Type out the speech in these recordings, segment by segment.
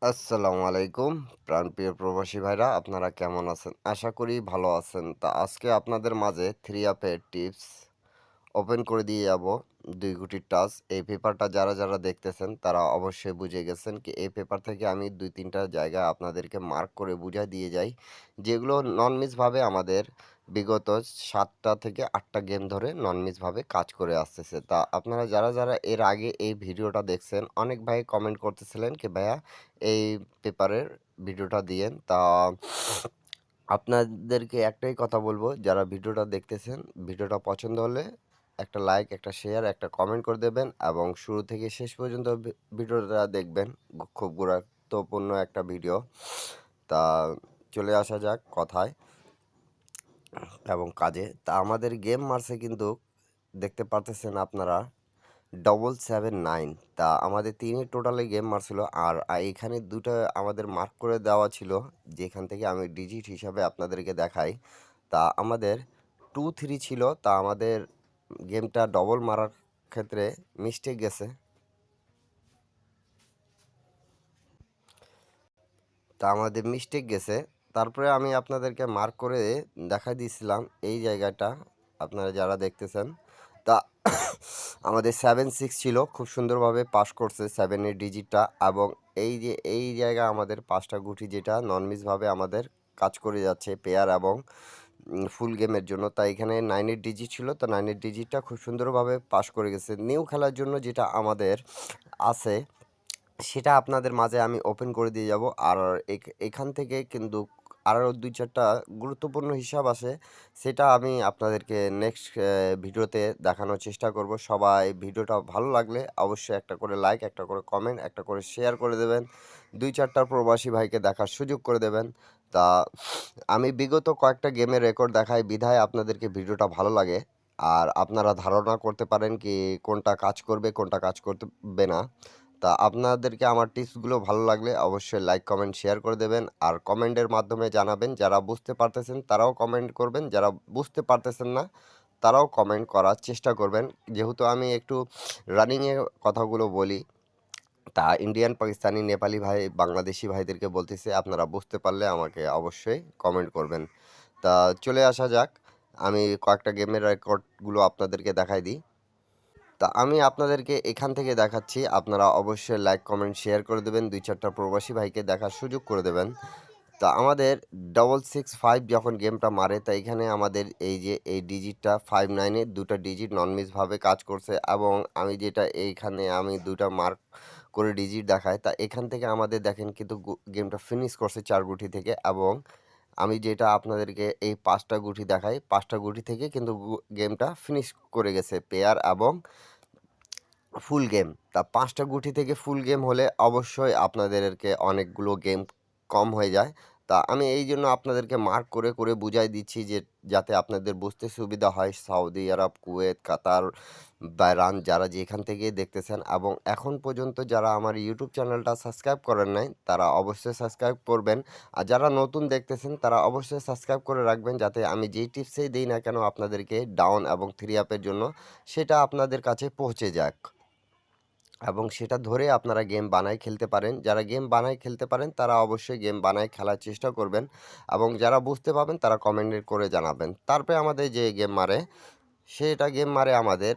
আসসালামু আলাইকুম প্রাণপ্রিয় প্রবাসী ভাইরা আপনারা কেমন আছেন? আশা করি ভালো আছেন। তা আজকে আপনাদের মাঝে 3 অ্যাপের টিপস ওপেন করে দিয়ে যাব ২ গুটির টাচ। এই পেপারটা যারা দেখতেছেন তারা অবশ্যই বুঝে গেছেন কি এই পেপার থেকে আমি ২-৩ টা জায়গা আপনাদেরকে মার্ক করে বুঝায় দিয়ে যাই। যেগুলো নন মিসভাবে আমাদের বিগত ৭ টা থেকে ৮ টা গেম ধরে নন মিসভাবে কাজ করে আসতেছে। তা আপনারা যারা এর আগে এই ভিডিওটা দেখছেন অনেক ভাই কমেন্ট করতেছিলেন কি ভাইয়া এই পেপারের ভিডিওটা দিয়েন। তা আপনাদেরকে একটাই কথা বলবো, যারা ভিডিওটা দেখতেছেন, ভিডিওটা পছন্দ হলে একটা লাইক, একটা শেয়ার, একটা কমেন্ট করে দেবেন এবং শুরু থেকে শেষ পর্যন্ত ভিডিওটা দেখবেন। খুব গুরুত্বপূর্ণ একটা ভিডিও। তা চলে আসা যাক কথায় এবং কাজে। তা আমাদের গেম মারছে কিন্তু দেখতে পারতেছেন আপনারা 779। তা আমাদের ৩ টোটালে গেম মারছিল আর এখানে ২টা আমাদের মার্ক করে দেওয়া ছিল, যেখান থেকে আমি ডিজিট হিসাবে আপনাদেরকে দেখাই। তা আমাদের 2-3 ছিল, তা আমাদের গেমটা ডবল মারার ক্ষেত্রে মিস্টেক গেছে। তা আমাদের মিস্টেক গেছে। তারপরে আমি আপনাদেরকে মার্ক করে দেখাই দিয়েছিলাম এই জায়গাটা, আপনারা যারা দেখতেছেন। তা আমাদের 7-6 ছিল, খুব সুন্দরভাবে পাস করছে 7 এর ডিজিটটা এবং এই যে এই জায়গা আমাদের 5টা গুটি যেটা নন মিসভাবে আমাদের কাজ করে যাচ্ছে পেয়ার এবং ফুল গেমের জন্য। তাই এখানে 9 এর ডিজিট ছিল, তো 9 এর ডিজিটটা খুব সুন্দরভাবে পাস করে গেছে। নিউ খেলার জন্য যেটা আমাদের আছে সেটা আপনাদের মাঝে আমি ওপেন করে দিয়ে যাব। আর এখান থেকে কিন্তু আরও ২-৪ টা গুরুত্বপূর্ণ হিসাব আছে, সেটা আমি আপনাদেরকে নেক্সট ভিডিওতে দেখানোর চেষ্টা করব। সবাই ভিডিওটা ভালো লাগলে অবশ্যই একটা করে লাইক, একটা করে কমেন্ট, একটা করে শেয়ার করে দেবেন। ২-৪ টা প্রবাসী ভাইকে দেখার সুযোগ করে দেবেন। তা আমি বিগত কয়েকটা গেমের রেকর্ড দেখাই বিধায় আপনাদেরকে ভিডিওটা ভালো লাগে। আর আপনারা ধারণা করতে পারেন কি কোনটা কাজ করবে, কোনটা কাজ করবে না। তা আপনাদেরকে আমার টিপসগুলো ভালো লাগলে অবশ্যই লাইক, কমেন্ট, শেয়ার করে দেবেন। আর কমেন্টের মাধ্যমে জানাবেন। যারা বুঝতে পারতেছেন তারাও কমেন্ট করবেন, যারা বুঝতে পারতেছেন না তারাও কমেন্ট করার চেষ্টা করবেন। যেহেতু আমি একটু রানিংয়ে কথাগুলো বলি, তা ইন্ডিয়ান, পাকিস্তানি, নেপালি ভাই, বাংলাদেশি ভাইদেরকে বলতেছি আপনারা বুঝতে পারলে আমাকে অবশ্যই কমেন্ট করবেন। তা চলে আসা যাক, আমি কয়েকটা গেমের রেকর্ডগুলো আপনাদেরকে দেখাই দিই। তা আমি আপনাদেরকে এখান থেকে দেখাচ্ছি, আপনারা অবশ্যই লাইক, কমেন্ট, শেয়ার করে দেবেন। ২-৪ টা প্রবাসী ভাইকে দেখার সুযোগ করে দেবেন। তা আমাদের 665 যখন গেমটা মারে, তা এখানে আমাদের এই যে এই ডিজিটটা 59 এর ২টা ডিজিট নন মিসভাবে কাজ করছে এবং আমি যেটা এইখানে আমি ২টা মার্ক করে ডিজিট দেখাই, তা এখান থেকে আমাদের দেখেন কিন্তু গেমটা ফিনিশ করছে ৪ গুটি থেকে এবং আমি যেটা আপনাদেরকে এই ৫টা গুটি দেখাই, ৫টা গুটি থেকে কিন্তু গেমটা ফিনিশ করে গেছে পেয়ার এবং ফুল গেম। তা ৫টা গুটি থেকে ফুল গেম হলে অবশ্যই আপনাদেরকে অনেকগুলো গেম কম হয়ে যায়। তা আমি এইজন্য আপনাদেরকে মার্ক করে বুঝাই দিচ্ছি যে যাতে আপনাদের বুঝতে সুবিধা হয়। সৌদি আরব, কুয়েত, কাতার, বাহরাইন যারা যেখান থেকেই দেখতেছেন এবং এখন পর্যন্ত যারা আমার ইউটিউব চ্যানেলটা সাবস্ক্রাইব করেন নাই তারা অবশ্যই সাবস্ক্রাইব করবেন। আর যারা নতুন দেখতেছেন তারা অবশ্যই সাবস্ক্রাইব করে রাখবেন, যাতে আমি যেই টিপসই দেই না কেন আপনাদেরকে ডাউন এবং 3 অ্যাপের জন্য সেটা আপনাদের কাছে পৌঁছে যাক। এবং সেটা ধরে আপনারা গেম বানায় খেলতে পারেন। যারা গেম বানায় খেলতে পারেন তারা অবশ্যই গেম বানায় খেলার চেষ্টা করবেন এবং যারা বুঝতে পারবেন তারা কমেন্ট করে জানাবেন। তারপরে আমাদের যে গেম মারে, সেটা গেম মারে আমাদের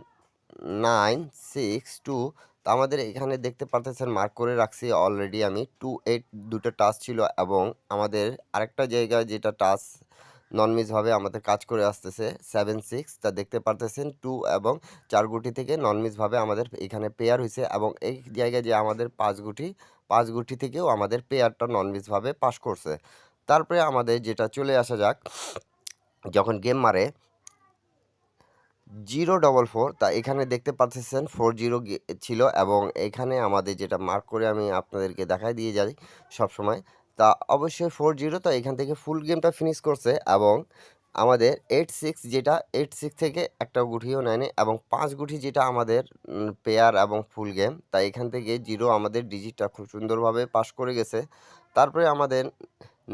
962। তো আমাদের এখানে দেখতে পারতেছেন মার্ক করে রাখছি অলরেডি আমি 28 দুটো টাচ ছিল এবং আমাদের আরেকটা জায়গায় যেটা টাচ নন মিসভাবে আমাদের কাজ করে আসতেছে 7-6। তা দেখতে পারতেছেন 2 এবং ৪ গুটি থেকে নন মিসভাবে আমাদের এখানে পেয়ার হইছে এবং এই জায়গায় যে আমাদের ৫ গুটি, ৫ গুটি থেকেও আমাদের পেয়ারটা নন মিসভাবে পাস করছে। তারপরে আমাদের যেটা চলে আসা যাক, যখন গেম মারে 044, তা এখানে দেখতে পাচ্ছেন 40 ছিল এবং এখানে আমাদের যেটা মার্ক করে আমি আপনাদেরকে দেখাই দিয়ে যাই সবসময়। তা অবশ্যই 40, তো এখান থেকে ফুল গেমটা ফিনিশ করছে এবং আমাদের 86 যেটা 86 থেকে একটা গুটিও নেয়নি এবং ৫ গুটি যেটা আমাদের পেয়ার এবং ফুল গেম, তাই এখান থেকে 0 আমাদের ডিজিটটা খুব সুন্দরভাবে পাস করে গেছে। তারপরে আমাদের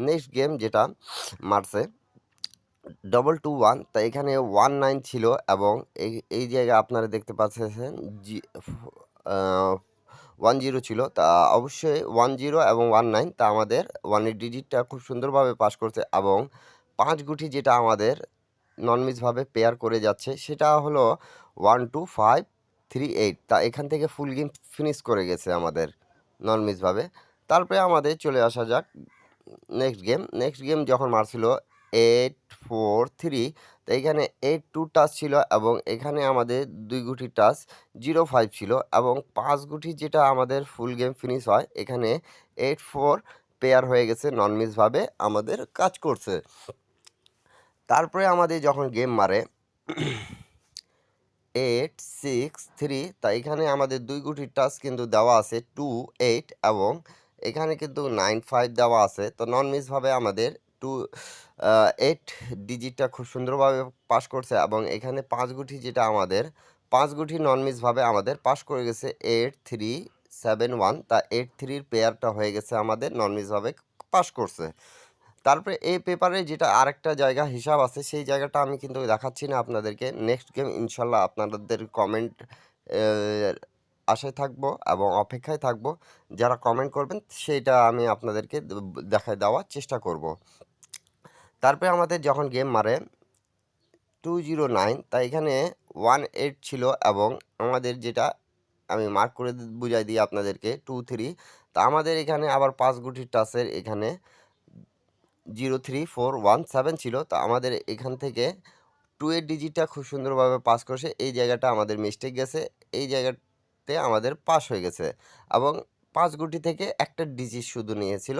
নেক্সট গেম যেটা মারছে 221, তা এখানে 19 ছিল এবং এই জায়গায় আপনারা দেখতে পাচ্ছেন জি 10 ছিল। তা অবশ্যই 10 এবং 19 তা আমাদের 1 এর ডিজিটটা খুব সুন্দরভাবে পাস করছে এবং 5 গুটি যেটা আমাদের নন মিসভাবে পেয়ার করে যাচ্ছে সেটা হলো 1 2 5 3 8 তা এখান থেকে ফুল গেম ফিনিশ করে গেছে আমাদের নন মিসভাবে। তারপরে আমাদের চলে আসা যাক নেক্সট গেম যখন মারছিল 8 4 3 তো এখানে 8 2 টাচ ছিল এবং এখানে আমাদের 2 গুটি টাচ 0 5 ছিল এবং 5 গুটি যেটা আমাদের ফুল গেম ফিনিশ হয় এখানে 8 4 পেয়ার হয়ে গেছে নন মিসভাবে আমাদের কাজ করছে। তারপরে আমাদের যখন গেম মারে 8 6 3 তা এখানে আমাদের 2 গুটির টাচ কিন্তু দেওয়া আছে 2 8 এবং এখানে কিন্তু 9 5 দেওয়া আছে। তো নন মিসভাবে আমাদের 2 8 ডিজিটটা খুব সুন্দরভাবে পাস করছে এবং এখানে 5 গুটি যেটা আমাদের 5 গুটি নন মিসভাবে আমাদের পাস করে গেছে 8 3 7 1 তা 8 3 এর পেয়ারটা হয়ে গেছে আমাদের নন মিসভাবে পাস করছে। তারপরে এই পেপারে যেটা আরেকটা জায়গা হিসাব আছে সেই জায়গাটা আমি কিন্তু দেখাচ্ছি না আপনাদেরকে। নেক্সট গেম ইনশাল্লাহ আপনাদের কমেন্ট আশায় থাকবো এবং অপেক্ষায় থাকবো। যারা কমেন্ট করবেন সেইটা আমি আপনাদেরকে দেখায় দেওয়ার চেষ্টা করব। তারপরে আমাদের যখন গেম মারে 209 তা এখানে 18 ছিল এবং আমাদের যেটা আমি মার্ক করে বুঝাই দিই আপনাদেরকে 2 3 তা আমাদের এখানে আবার 5 গুটির টাচের এখানে 0 3 4 1 7 ছিল। তো আমাদের এখান থেকে 2 এর ডিজিটটা খুব সুন্দরভাবে পাস করছে। এই জায়গাটা আমাদের মিস্টেক গেছে। এই জায়গাতে আমাদের পাস হয়ে গেছে এবং 5 গুটি থেকে একটা ডিজিট শুধু নিয়েছিল।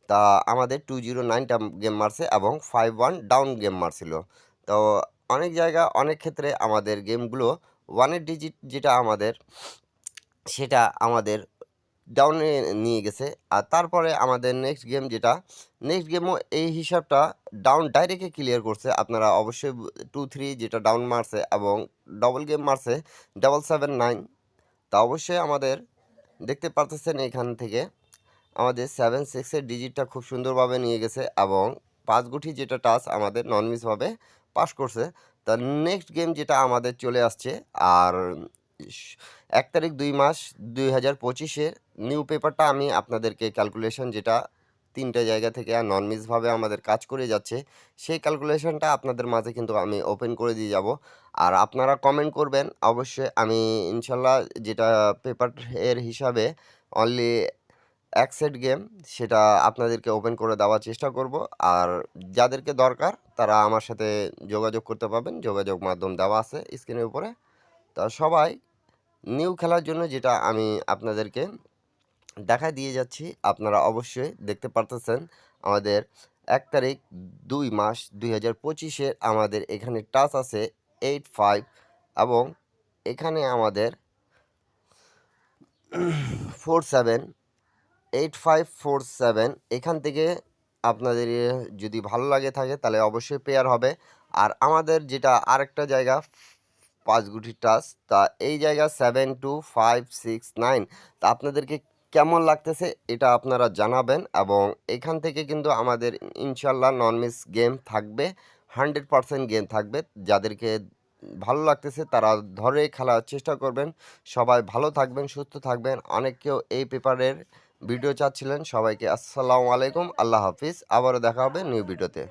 তা আমাদের 209টা গেম মারছে এবং 5-1 ডাউন গেম মারছিল। তো অনেক জায়গা অনেক ক্ষেত্রে আমাদের গেমগুলো 1 এর ডিজিট যেটা আমাদের সেটা আমাদের ডাউনে নিয়ে গেছে। আর তারপরে আমাদের নেক্সট গেমও এই হিসাবটা ডাউন ডাইরেক্টে ক্লিয়ার করছে। আপনারা অবশ্যই 2 3 যেটা ডাউন মারছে এবং ডবল গেম মারছে 779 তা অবশ্যই আমাদের দেখতে পারতেছেন এখান থেকে আমাদের 7 6 এর ডিজিটটা খুব সুন্দরভাবে নিয়ে গেছে এবং 5 গুটি যেটা টাচ আমাদের নন মিসভাবে পাস করছে। তা নেক্সট গেম যেটা আমাদের চলে আসছে আর 1 তারিখ 2 মাস 2025-এর নিউ পেপারটা আমি আপনাদেরকে ক্যালকুলেশন যেটা 3টে জায়গা থেকে নন মিসভাবে আমাদের কাজ করে যাচ্ছে সেই ক্যালকুলেশনটা আপনাদের মাঝে কিন্তু আমি ওপেন করে দিয়ে যাব। আর আপনারা কমেন্ট করবেন অবশ্যই আমি ইনশাল্লাহ যেটা পেপার এর হিসাবে অনলি 1 সেট গেম সেটা আপনাদেরকে ওপেন করে দেওয়ার চেষ্টা করব। আর যাদেরকে দরকার তারা আমার সাথে যোগাযোগ করতে পারবেন। যোগাযোগ মাধ্যম দেওয়া আছে স্ক্রিনের উপরে। তা সবাই নিউ খেলার জন্য যেটা আমি আপনাদেরকে দেখা দিয়ে যাচ্ছি আপনারা অবশ্যই দেখতে পারতেছেন আমাদের 1 তারিখ 2 মাস 2025-এর আমাদের এখানে টাচ আছে 8 5 এবং এখানে আমাদের 4 7 8547 এখান থেকে আপনাদের যদি ভালো লাগে থাকে তাহলে অবশ্যই পেয়ার হবে। আর আমাদের যেটা আরেকটা জায়গা 5 গুটির টাচ তা এই জায়গা 7 2 5 6 9 তা আপনাদেরকে কেমন লাগতেছে এটা আপনারা জানাবেন এবং এখান থেকে কিন্তু আমাদের ইনশাল্লাহ নন মিস গেম থাকবে 100% গেম থাকবে। যাদেরকে ভালো লাগতেছে তারা ধরে খেলার চেষ্টা করবেন। সবাই ভালো থাকবেন, সুস্থ থাকবেন। অনেকেও এই পেপারের ভিডিও চাচ্ছিলেন। সবাইকে আসসালামু আলাইকুম, আল্লাহ হাফিজ। আবারও দেখা হবে নিউ ভিডিওতে।